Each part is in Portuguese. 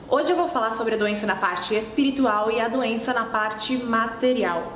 Hoje eu vou falar sobre a doença na parte espiritual e a doença na parte material.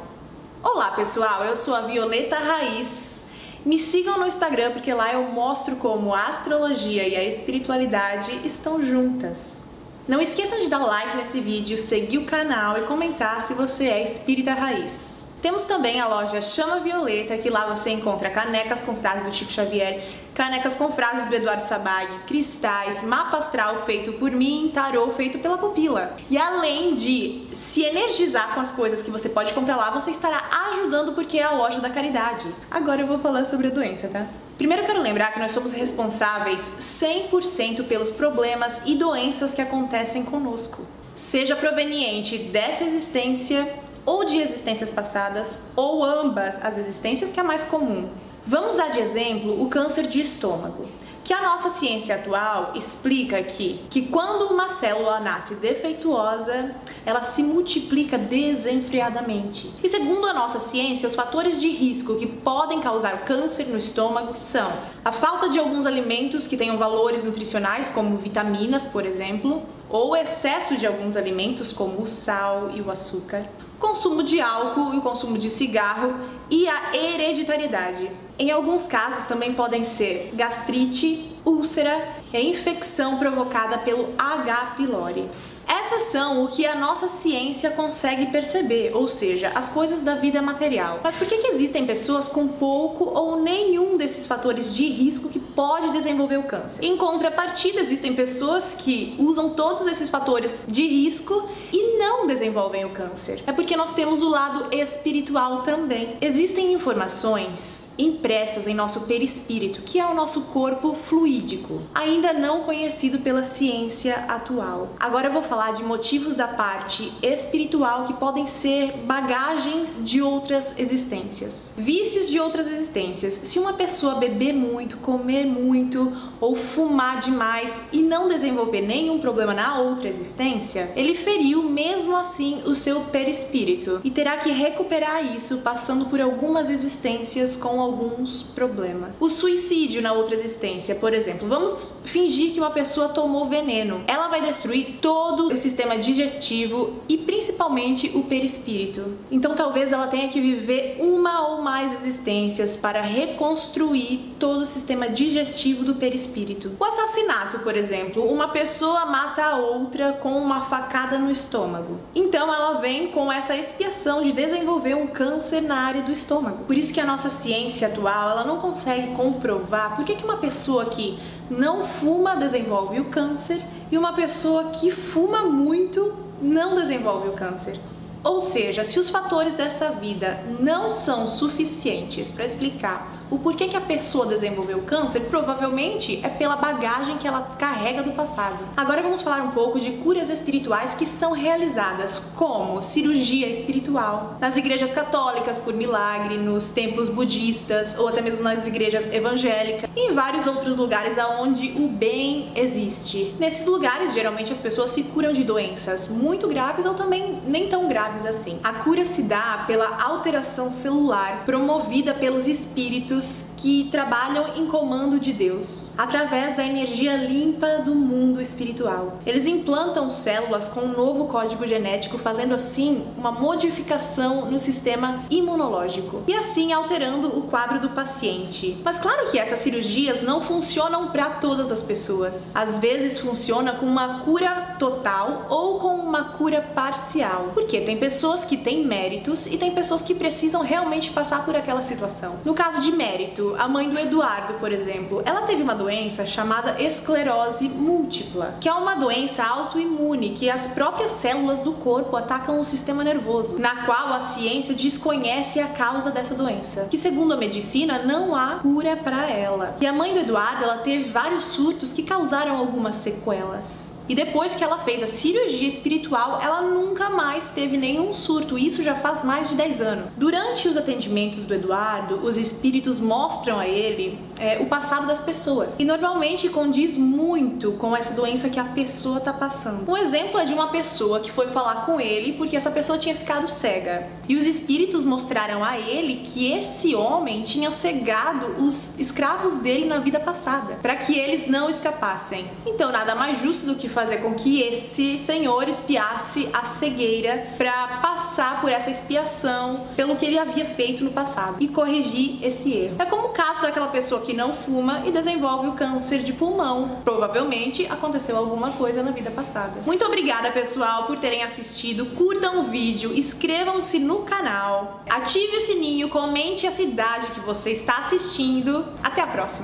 Olá pessoal, eu sou a Violeta Raiz. Me sigam no Instagram porque lá eu mostro como a astrologia e a espiritualidade estão juntas. Não esqueçam de dar like nesse vídeo, seguir o canal e comentar se você é espírita raiz. Temos também a loja Chama Violeta, que lá você encontra canecas com frases do Chico Xavier, canecas com frases do Eduardo Sabag, cristais, mapa astral feito por mim, tarô feito pela pupila. E além de se energizar com as coisas que você pode comprar lá, você estará ajudando porque é a loja da caridade. Agora eu vou falar sobre a doença, tá? Primeiro eu quero lembrar que nós somos responsáveis 100% pelos problemas e doenças que acontecem conosco. Seja proveniente dessa existência ou de existências passadas, ou ambas as existências, que é a mais comum. Vamos dar de exemplo o câncer de estômago, que a nossa ciência atual explica que quando uma célula nasce defeituosa, ela se multiplica desenfreadamente. E segundo a nossa ciência, os fatores de risco que podem causar câncer no estômago são a falta de alguns alimentos que tenham valores nutricionais, como vitaminas, por exemplo, ou o excesso de alguns alimentos, como o sal e o açúcar, consumo de álcool e o consumo de cigarro e a hereditariedade. Em alguns casos também podem ser gastrite, úlcera e a infecção provocada pelo H. pylori. Essas são o que a nossa ciência consegue perceber, ou seja, as coisas da vida material. Mas por que existem pessoas com pouco ou nenhum desses fatores de risco que pode desenvolver o câncer? Em contrapartida, existem pessoas que usam todos esses fatores de risco e não desenvolvem o câncer. É porque nós temos o lado espiritual também. Existem informações impressas em nosso perispírito, que é o nosso corpo fluídico, ainda não conhecido pela ciência atual. Agora eu vou falar de motivos da parte espiritual que podem ser bagagens de outras existências, vícios de outras existências. Se uma pessoa beber muito, comer muito ou fumar demais e não desenvolver nenhum problema na outra existência, ele feriu mesmo assim o seu perispírito e terá que recuperar isso passando por algumas existências com alguns problemas. O suicídio na outra existência, por exemplo, vamos fingir que uma pessoa tomou veneno. Ela vai destruir todo o sistema digestivo e principalmente o perispírito. Então talvez ela tenha que viver uma ou mais existências para reconstruir todo o sistema digestivo do perispírito. O assassinato, por exemplo, uma pessoa mata a outra com uma facada no estômago. Então ela vem com essa expiação de desenvolver um câncer na área do estômago. Por isso que a nossa ciência atual, ela não consegue comprovar por que uma pessoa que não fuma desenvolve o câncer e uma pessoa que fuma muito não desenvolve o câncer. Ou seja, se os fatores dessa vida não são suficientes para explicar o porquê que a pessoa desenvolveu o câncer, provavelmente é pela bagagem que ela carrega do passado. Agora vamos falar um pouco de curas espirituais que são realizadas, como cirurgia espiritual, nas igrejas católicas por milagre, nos templos budistas ou até mesmo nas igrejas evangélicas e em vários outros lugares onde o bem existe. Nesses lugares, geralmente as pessoas se curam de doenças muito graves ou também nem tão graves assim. A cura se dá pela alteração celular promovida pelos espíritos que trabalham em comando de Deus, através da energia limpa do mundo espiritual. Eles implantam células com um novo código genético, fazendo assim uma modificação no sistema imunológico e assim alterando o quadro do paciente. Mas claro que essas cirurgias não funcionam para todas as pessoas. Às vezes funciona com uma cura total ou com uma cura parcial, porque tem pessoas que têm méritos e tem pessoas que precisam realmente passar por aquela situação. No caso de mérito, a mãe do Eduardo, por exemplo, ela teve uma doença chamada esclerose múltipla, que é uma doença autoimune que as próprias células do corpo atacam o sistema nervoso, na qual a ciência desconhece a causa dessa doença, que segundo a medicina não há cura para ela. E a mãe do Eduardo, ela teve vários surtos que causaram algumas sequelas. E depois que ela fez a cirurgia espiritual, ela nunca mais teve nenhum surto. Isso já faz mais de 10 anos. Durante os atendimentos do Eduardo, os espíritos mostram a ele o passado das pessoas. E normalmente condiz muito com essa doença que a pessoa tá passando. Um exemplo é de uma pessoa que foi falar com ele porque essa pessoa tinha ficado cega. E os espíritos mostraram a ele que esse homem tinha cegado os escravos dele na vida passada, para que eles não escapassem. Então nada mais justo do que fazer com que esse senhor espiasse a cegueira para passar por essa expiação pelo que ele havia feito no passado e corrigir esse erro. É como o caso daquela pessoa que não fuma e desenvolve o câncer de pulmão. Provavelmente aconteceu alguma coisa na vida passada. Muito obrigada, pessoal, por terem assistido. Curtam o vídeo, inscrevam-se no canal, ative o sininho, comente a cidade que você está assistindo. Até a próxima!